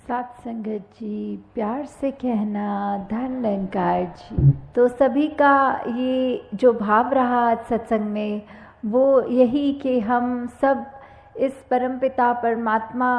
सात संगत जी, प्यार से कहना धन अलंकार जी। तो सभी का ये जो भाव रहा आज सत्संग में, वो यही कि हम सब इस परमपिता परमात्मा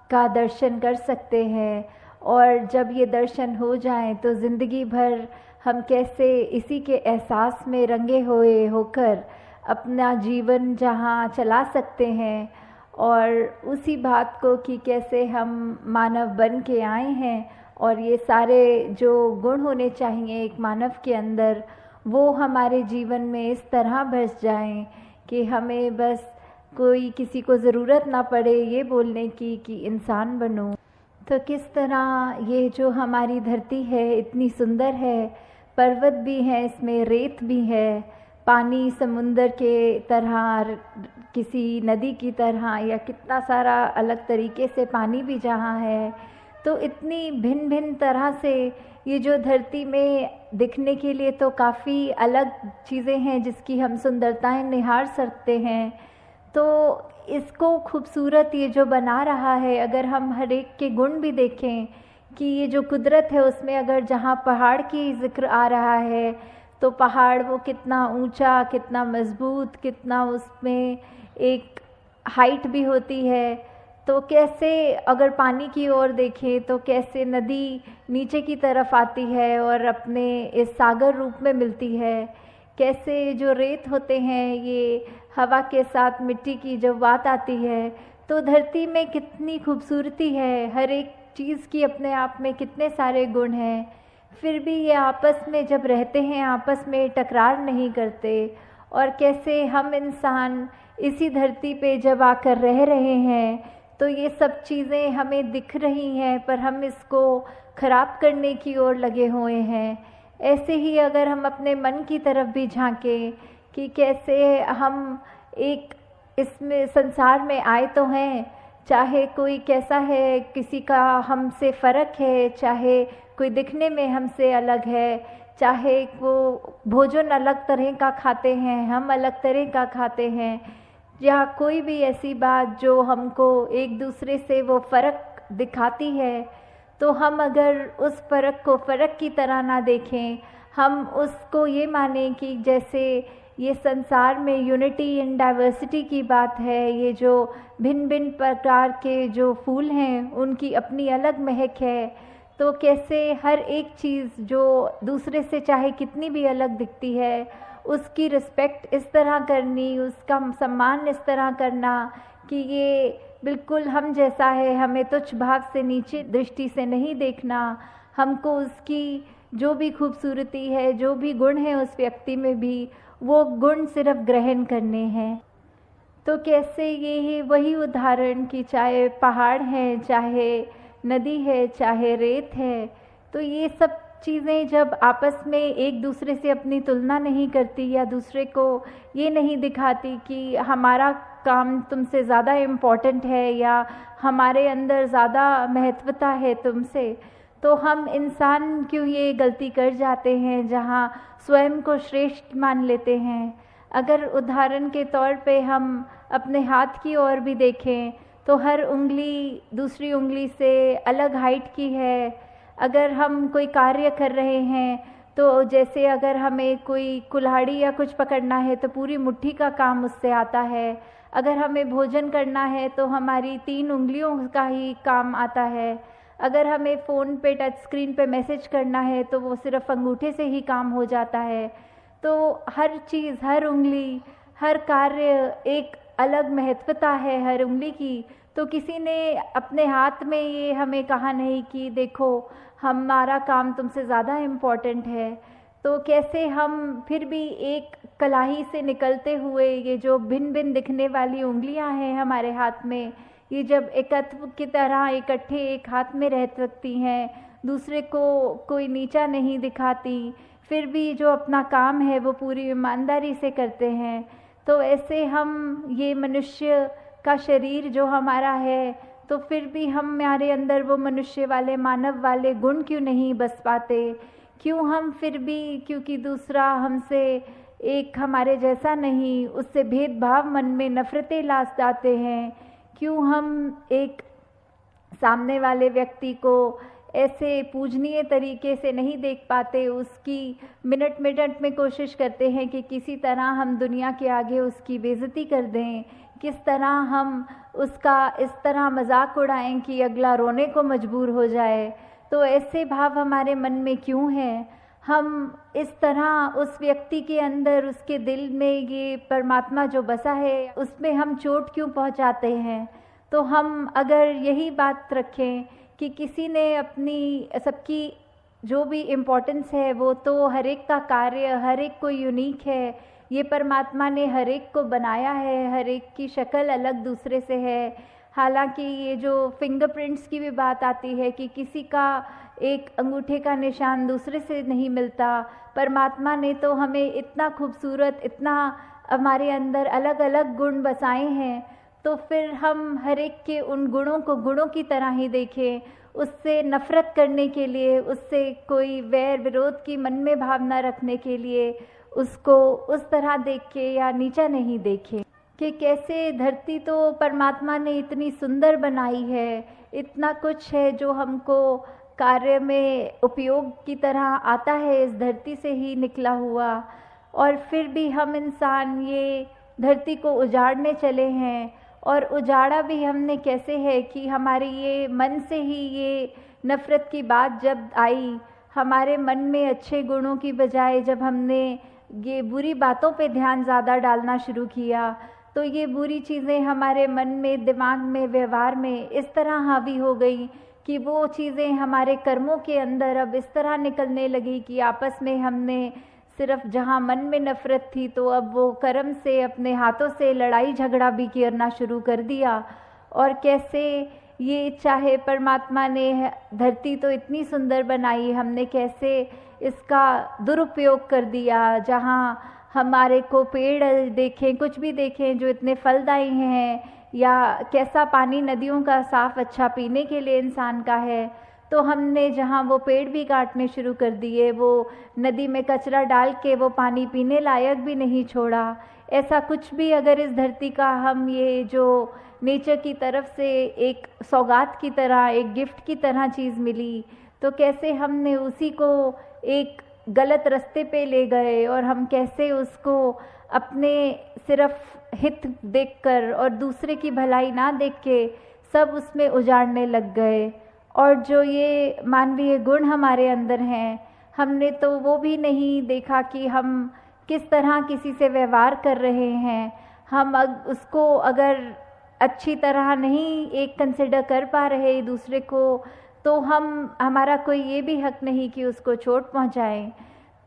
का दर्शन कर सकते हैं, और जब ये दर्शन हो जाएं तो ज़िंदगी भर हम कैसे इसी के एहसास में रंगे हुए होकर अपना जीवन जहाँ चला सकते हैं, और उसी बात को कि कैसे हम मानव बन के आए हैं और ये सारे जो गुण होने चाहिए एक मानव के अंदर, वो हमारे जीवन में इस तरह बस जाएं कि हमें बस कोई किसी को ज़रूरत ना पड़े ये बोलने की कि इंसान बनो। तो किस तरह ये जो हमारी धरती है इतनी सुंदर है, पर्वत भी हैं, इसमें रेत भी है, पानी समुंदर के तरह, किसी नदी की तरह, या कितना सारा अलग तरीके से पानी भी जहाँ है, तो इतनी भिन्न भिन्न तरह से ये जो धरती में दिखने के लिए तो काफ़ी अलग चीज़ें हैं जिसकी हम सुंदरताएं निहार सकते हैं। तो इसको खूबसूरत ये जो बना रहा है, अगर हम हर एक के गुण भी देखें कि ये जो कुदरत है उसमें अगर जहाँ पहाड़ की जिक्र आ रहा है तो पहाड़ वो कितना ऊंचा, कितना मजबूत, कितना उसमें एक हाइट भी होती है। तो कैसे अगर पानी की ओर देखें तो कैसे नदी नीचे की तरफ आती है और अपने इस सागर रूप में मिलती है, कैसे जो रेत होते हैं ये हवा के साथ मिट्टी की जब बात आती है तो धरती में कितनी खूबसूरती है, हर एक चीज़ की अपने आप में कितने सारे गुण हैं। फिर भी ये आपस में जब रहते हैं आपस में टकरार नहीं करते, और कैसे हम इंसान इसी धरती पे जब आकर रह रहे हैं तो ये सब चीज़ें हमें दिख रही हैं पर हम इसको ख़राब करने की ओर लगे हुए हैं। ऐसे ही अगर हम अपने मन की तरफ भी झांकें कि कैसे हम एक इसमें संसार में आए तो हैं, चाहे कोई कैसा है, किसी का हमसे फ़र्क है, चाहे कोई दिखने में हमसे अलग है, चाहे वो भोजन अलग तरह का खाते हैं, हम अलग तरह का खाते हैं, या कोई भी ऐसी बात जो हमको एक दूसरे से वो फ़र्क दिखाती है, तो हम अगर उस फ़र्क को फ़र्क की तरह ना देखें, हम उसको ये माने कि जैसे ये संसार में यूनिटी इन डाइवर्सिटी की बात है, ये जो भिन्न भिन्न प्रकार के जो फूल हैं उनकी अपनी अलग महक है, तो कैसे हर एक चीज़ जो दूसरे से चाहे कितनी भी अलग दिखती है उसकी रिस्पेक्ट इस तरह करनी, उसका सम्मान इस तरह करना कि ये बिल्कुल हम जैसा है, हमें तुच्छ भाव से नीचे दृष्टि से नहीं देखना, हमको उसकी जो भी खूबसूरती है, जो भी गुण है उस व्यक्ति में भी, वो गुण सिर्फ ग्रहण करने हैं। तो कैसे ये वही उदाहरण कि चाहे पहाड़ है, चाहे नदी है, चाहे रेत है, तो ये सब चीज़ें जब आपस में एक दूसरे से अपनी तुलना नहीं करती या दूसरे को ये नहीं दिखाती कि हमारा काम तुमसे ज़्यादा इम्पोर्टेंट है या हमारे अंदर ज़्यादा महत्वता है तुमसे, तो हम इंसान क्यों ये गलती कर जाते हैं जहाँ स्वयं को श्रेष्ठ मान लेते हैं। अगर उदाहरण के तौर पे हम अपने हाथ की ओर भी देखें तो हर उंगली दूसरी उंगली से अलग हाइट की है। अगर हम कोई कार्य कर रहे हैं तो जैसे अगर हमें कोई कुल्हाड़ी या कुछ पकड़ना है तो पूरी मुट्ठी का काम उससे आता है, अगर हमें भोजन करना है तो हमारी 3 उंगलियों का ही काम आता है, अगर हमें फ़ोन पे टच स्क्रीन पे मैसेज करना है तो वो सिर्फ अंगूठे से ही काम हो जाता है। तो हर चीज़, हर उंगली, हर कार्य एक अलग महत्वता है हर उंगली की। तो किसी ने अपने हाथ में ये हमें कहा नहीं कि देखो हमारा काम तुमसे ज़्यादा इम्पोर्टेंट है। तो कैसे हम फिर भी एक कलाई से निकलते हुए ये जो भिन्न भिन्न दिखने वाली उंगलियां हैं हमारे हाथ में, ये जब एकत्व की तरह इकट्ठे एक हाथ में रह सकती हैं, दूसरे को कोई नीचा नहीं दिखाती, फिर भी जो अपना काम है वो पूरी ईमानदारी से करते हैं, तो ऐसे हम ये मनुष्य का शरीर जो हमारा है, तो फिर भी हमारे अंदर वो मनुष्य वाले, मानव वाले गुण क्यों नहीं बस पाते? क्यों हम फिर भी, क्योंकि दूसरा हमसे एक हमारे जैसा नहीं, उससे भेदभाव मन में नफ़रतें ला जाते हैं, क्यों हम एक सामने वाले व्यक्ति को ऐसे पूजनीय तरीके से नहीं देख पाते, उसकी मिनट मिनट में कोशिश करते हैं कि किसी तरह हम दुनिया के आगे उसकी बेइज्जती कर दें, किस तरह हम उसका इस तरह मजाक उड़ाएं कि अगला रोने को मजबूर हो जाए। तो ऐसे भाव हमारे मन में क्यों हैं? हम इस तरह उस व्यक्ति के अंदर, उसके दिल में ये परमात्मा जो बसा है उसमें हम चोट क्यों पहुंचाते हैं? तो हम अगर यही बात रखें कि किसी ने अपनी सबकी जो भी इम्पोर्टेंस है वो तो हर एक का कार्य, हर एक को यूनिक है, ये परमात्मा ने हर एक को बनाया है, हर एक की शक्ल अलग दूसरे से है। हालांकि ये जो फिंगरप्रिंट्स की भी बात आती है कि किसी का एक अंगूठे का निशान दूसरे से नहीं मिलता, परमात्मा ने तो हमें इतना खूबसूरत, इतना हमारे अंदर अलग अलग गुण बसाए हैं, तो फिर हम हर एक के उन गुणों को गुणों की तरह ही देखें। उससे नफ़रत करने के लिए, उससे कोई वैर विरोध की मन में भावना रखने के लिए उसको उस तरह देख के या नीचा नहीं देखें। कि कैसे धरती तो परमात्मा ने इतनी सुंदर बनाई है, इतना कुछ है जो हमको कार्य में उपयोग की तरह आता है, इस धरती से ही निकला हुआ, और फिर भी हम इंसान ये धरती को उजाड़ने चले हैं। और उजाड़ा भी हमने कैसे है कि हमारे ये मन से ही ये नफ़रत की बात जब आई, हमारे मन में अच्छे गुणों की बजाय जब हमने ये बुरी बातों पे ध्यान ज़्यादा डालना शुरू किया, तो ये बुरी चीज़ें हमारे मन में, दिमाग में, व्यवहार में इस तरह हावी हो गई कि वो चीज़ें हमारे कर्मों के अंदर अब इस तरह निकलने लगी कि आपस में हमने सिर्फ जहाँ मन में नफ़रत थी तो अब वो कर्म से, अपने हाथों से लड़ाई झगड़ा भी करना शुरू कर दिया। और कैसे ये चाहे परमात्मा ने धरती तो इतनी सुंदर बनाई, हमने कैसे इसका दुरुपयोग कर दिया। जहाँ हमारे को पेड़ देखें, कुछ भी देखें जो इतने फलदायी हैं, या कैसा पानी नदियों का साफ़ अच्छा पीने के लिए इंसान का है, तो हमने जहाँ वो पेड़ भी काटने शुरू कर दिए, वो नदी में कचरा डाल के वो पानी पीने लायक भी नहीं छोड़ा। ऐसा कुछ भी अगर इस धरती का हम ये जो नेचर की तरफ से एक सौगात की तरह, एक गिफ्ट की तरह चीज़ मिली, तो कैसे हमने उसी को एक गलत रास्ते पे ले गए, और हम कैसे उसको अपने सिर्फ हित देखकर और दूसरे की भलाई ना देख के सब उसमें उजाड़ने लग गए। और जो ये मानवीय गुण हमारे अंदर हैं, हमने तो वो भी नहीं देखा कि हम किस तरह किसी से व्यवहार कर रहे हैं। हम उसको अगर अच्छी तरह नहीं एक कंसिडर कर पा रहे दूसरे को, तो हमारा कोई ये भी हक नहीं कि उसको चोट पहुंचाएं।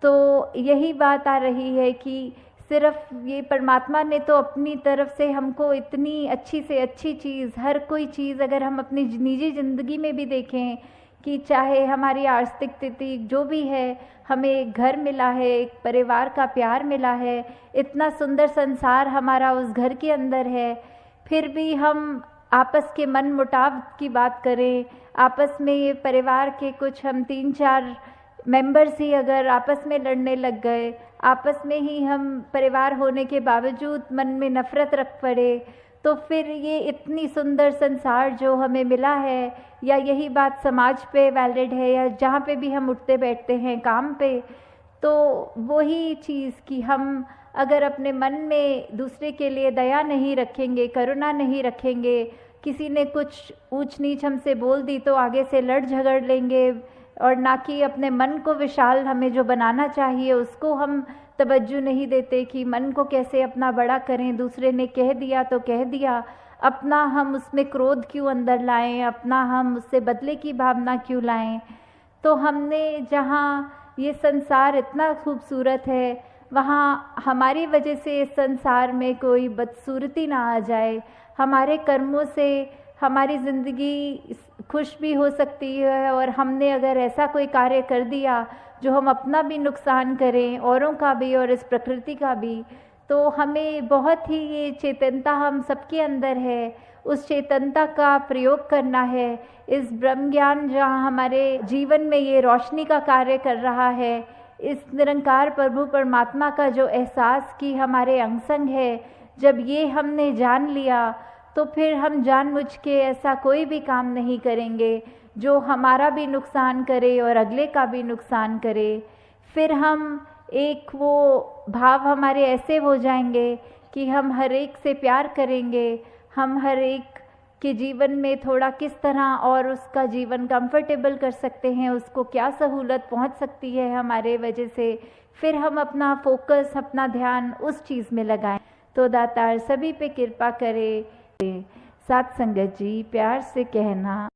तो यही बात आ रही है कि सिर्फ ये परमात्मा ने तो अपनी तरफ से हमको इतनी अच्छी से अच्छी चीज़, हर कोई चीज़ अगर हम अपनी निजी ज़िंदगी में भी देखें कि चाहे हमारी आर्थिक स्थिति जो भी है, हमें एक घर मिला है, एक परिवार का प्यार मिला है, इतना सुंदर संसार हमारा उस घर के अंदर है, फिर भी हम आपस के मन मुटाव की बात करें, आपस में ये परिवार के कुछ हम 3-4 मेंबर्स ही अगर आपस में लड़ने लग गए, आपस में ही हम परिवार होने के बावजूद मन में नफ़रत रख पड़े, तो फिर ये इतनी सुंदर संसार जो हमें मिला है, या यही बात समाज पे वैलिड है, या जहाँ पे भी हम उठते बैठते हैं काम पे, तो वही चीज़ कि हम अगर अपने मन में दूसरे के लिए दया नहीं रखेंगे, करुणा नहीं रखेंगे, किसी ने कुछ ऊंच नीच हमसे बोल दी तो आगे से लड़ झगड़ लेंगे, और ना कि अपने मन को विशाल हमें जो बनाना चाहिए उसको हम तवज्जो नहीं देते कि मन को कैसे अपना बड़ा करें। दूसरे ने कह दिया तो कह दिया, अपना हम उसमें क्रोध क्यों अंदर लाएं, अपना हम उससे बदले की भावना क्यों लाएं। तो हमने जहाँ ये संसार इतना खूबसूरत है, वहाँ हमारी वजह से इस संसार में कोई बदसूरती ना आ जाए। हमारे कर्मों से हमारी ज़िंदगी खुश भी हो सकती है, और हमने अगर ऐसा कोई कार्य कर दिया जो हम अपना भी नुकसान करें, औरों का भी और इस प्रकृति का भी, तो हमें बहुत ही ये चेतनता हम सबके अंदर है, उस चेतनता का प्रयोग करना है। इस ब्रह्म ज्ञान जहाँ हमारे जीवन में ये रोशनी का कार्य कर रहा है, इस निरंकार प्रभु परमात्मा का जो एहसास कि हमारे अंग संग है, जब ये हमने जान लिया, तो फिर हम जानबूझ के ऐसा कोई भी काम नहीं करेंगे जो हमारा भी नुकसान करे और अगले का भी नुकसान करे। फिर हम एक वो भाव हमारे ऐसे हो जाएंगे कि हम हर एक से प्यार करेंगे, हम हर एक के जीवन में थोड़ा किस तरह और उसका जीवन कंफर्टेबल कर सकते हैं, उसको क्या सहूलत पहुंच सकती है हमारे वजह से, फिर हम अपना फोकस, अपना ध्यान उस चीज़ में लगाएं। तो दातार सभी पे कृपा करे। साथ संगत जी प्यार से कहना।